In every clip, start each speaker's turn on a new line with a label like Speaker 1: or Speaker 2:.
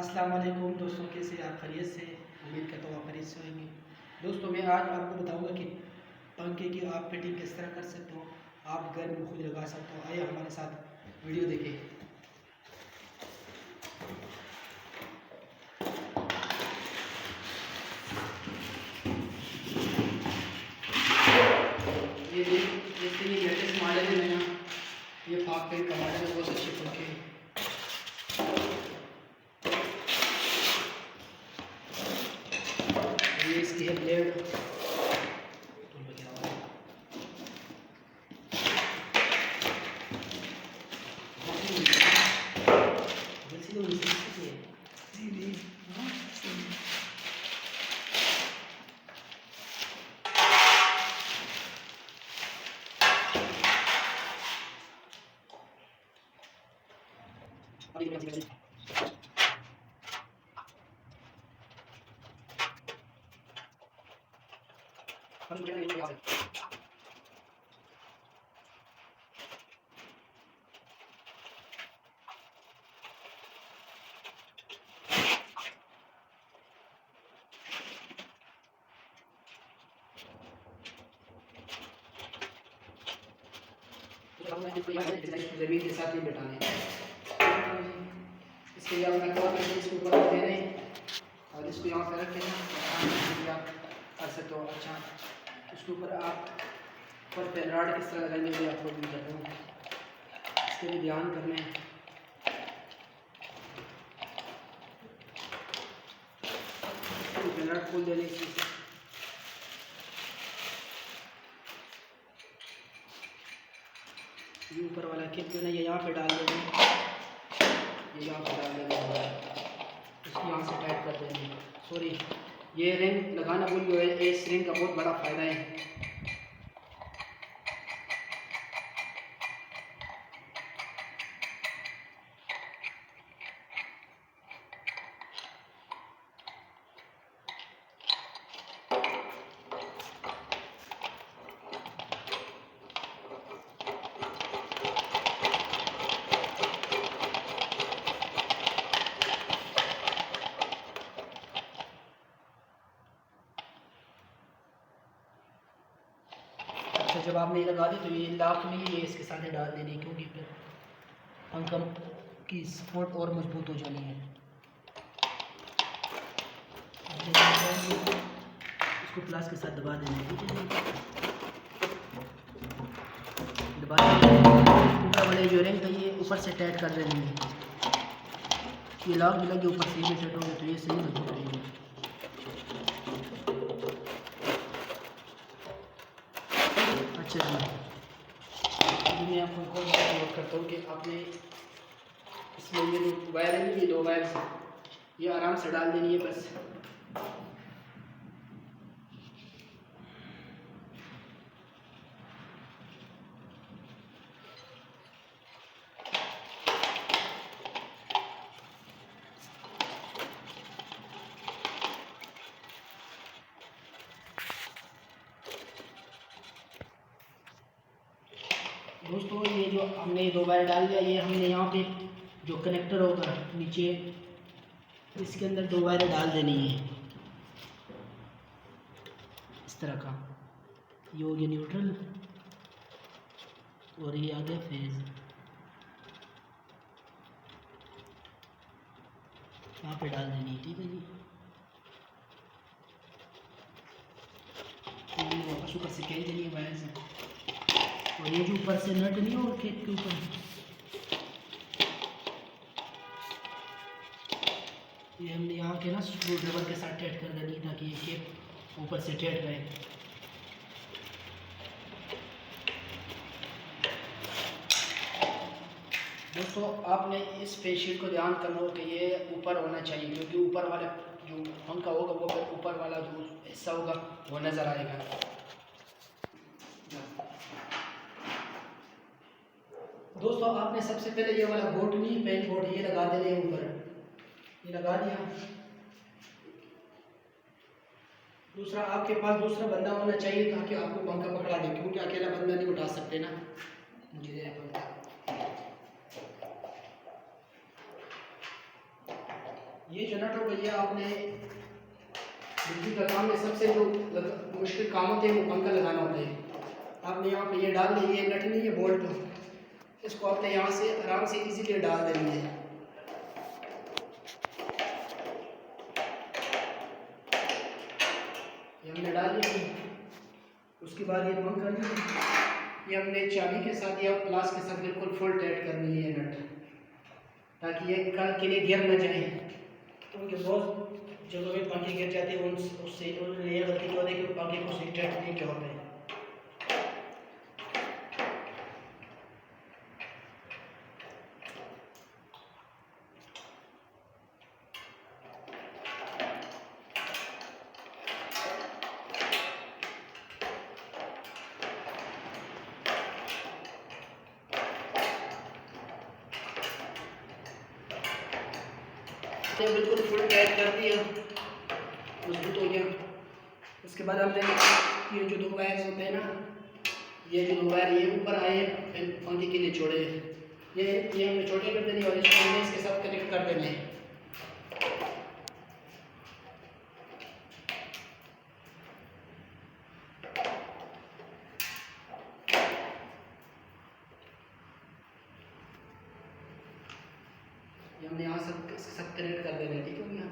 Speaker 1: अस्सलाम वालेकुम दोस्तों, कैसे आप खैरियत से? उम्मीद करता हूँ आप खैरियत से होंगे। दोस्तों मैं आज आपको बताऊंगा कि पंखे की आप फिटिंग किस तरह कर सकते हो, आप घर में खुद लगा सकते हो। आइए हमारे साथ वीडियो देखें। ये जैसे ये लेटेस्ट मॉडल है नया, ये पाक पेंट का मॉडल है, बहुत अच्छे पंखे हैं। ये इसकी है ब्लेड, जमीन के साथ ही बैठाने इसके लिए अपना कवर करके इसके ऊपर रख देने और इसको यहाँ पे रख देना। आप कर सकते हो। अच्छा, उसके ऊपर आप ऊपर पे रॉड किस तरह लगाएंगे ये आपको भी बताता हूँ, इसके भी ध्यान करने हैं। रॉड खोल देने की ये ऊपर वाला क्लिप जो है ये यहाँ पे डाल देंगे, ये यहाँ पे डाल देंगे, इसको यहाँ से टाइट कर देंगे। सॉरी, ये रिंग लगाना भूल गए। इस रिंग का बहुत बड़ा फ़ायदा है। अच्छा, जब आपने ये लगा दी तो ये लाख में ये इसके साथ डाल देनी, क्योंकि फिर पंखा की सपोर्ट और मजबूत हो जानी है। इसको प्लास के साथ दबा देना है, ठीक है। दबा ऊपर वाले जो रिंग था ये ऊपर से टाइट कर देनी है। ये लॉक भी लगे ऊपर से भी सेट हो गया तो ये सही मजबूत रहेगी। अच्छा जी, अभी मैं आपको कौन सा नोट करता हूँ कि आपने इसमें ये जो वायर है, ये दो वायर ये आराम से डाल देनी है बस। दोस्तों ये जो हमने दो वायर डाल दिया, ये हमने यहाँ पे जो कनेक्टर होगा नीचे, इसके अंदर दो वायर डाल देनी है इस तरह का। ये हो गया न्यूट्रल और ये आ गया फेज। यहाँ पे डाल देनी है, ठीक है जी। वापस ऊपर से खींच देनी है वायर से, और ये जो ऊपर से नट नहीं हो केक के ऊपर, ये हमने यहाँ के ना स्क्रू ड्राइवर के साथ टाइट कर देनी ताकि ये केक ऊपर से टाइट रहे। दोस्तों आपने इस फेस को ध्यान करना हो कि ये ऊपर होना चाहिए, क्योंकि ऊपर वाला जो पंखा होगा वो फिर ऊपर वाला जो हिस्सा होगा वो नज़र आएगा। दोस्तों आपने सबसे पहले ये वाला बोर्ड नहीं, पेन बोर्ड ये लगा देने ऊपर, ये लगा दिया। दूसरा आपके पास दूसरा बंदा होना चाहिए ताकि आपको पंखा पकड़ा दे, क्योंकि अकेला बंदा नहीं उठा सकते ना। मुझे पंखा ये जो नट होगा ये आपने बिजली का काम में सबसे जो मुश्किल काम होते हैं वो पंखा लगाना होता है। आपने यहाँ पे ये डाल दी, ये नट नहीं है बोल्ट, इसको आपने यहाँ से आराम से इजीली डाल देनी है। ये हमने डाल लिया। उसके बाद ये बंद कर दिया। ये हमने चाबी के साथ या प्लास के साथ बिल्कुल फुल टाइट करनी है नट, ताकि ये कल के लिए गिर न जाए। क्योंकि बहुत जगह में पंखे गिर जाते हैं, उससे ये गलती जो है कि पंखे को सही टाइट नहीं किया होता है। बिल्कुल फुल टाइट कर दिया, मजबूत हो गया। उसके बाद हमने ये जो 2 वायर होते हैं ना, ये जो 2 वायर ये ऊपर आए पंखे के लिए छोड़े, ये हमने छोटे कर देने और इसको हमने इसके साथ कनेक्ट कर देने हैं। हमने यहाँ सब इसके साथ कनेक्ट कर देना है, ठीक है भैया।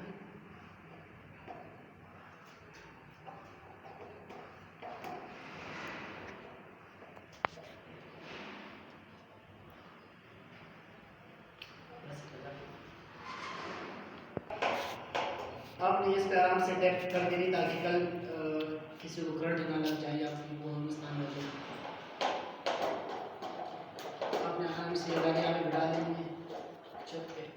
Speaker 1: आपने इस पर आराम से टैप कर देनी ताकि कल किसी को करंट ना लग जाए या फिर वो नुकसान हो जाए। आपने आराम से लगाने आगे बढ़ा देनी है छत पे।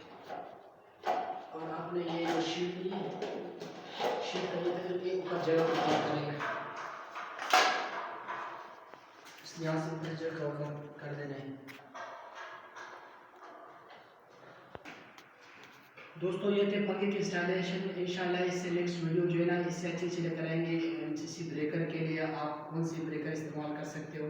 Speaker 1: और आपने ये जो शीट ली है, शीट का ये ऊपर जगह को कवर करेगा, इसलिए यहाँ से ऊपर जगह कवर कर देना है। दोस्तों ये थे पंखे की इंस्टॉलेशन। इंशाल्लाह इससे नेक्स्ट वीडियो जो है ना इससे अच्छी लेकर आएंगे। एमसीसी ब्रेकर के लिए आप कौन सी ब्रेकर इस्तेमाल कर सकते हो,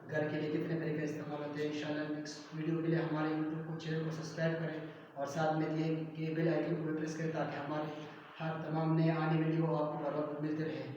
Speaker 1: घर के लिए कितने ब्रेकर इस्तेमाल होते हैं। इंशाल्लाह नेक्स्ट वीडियो के लिए हमारे यूट्यूब चैनल को सब्सक्राइब करें और साथ में दिए बेल आइकन को प्रेस करें ताकि हमारे हर तमाम नए आने वीडियो आपको बर वक्त मिलते रहे।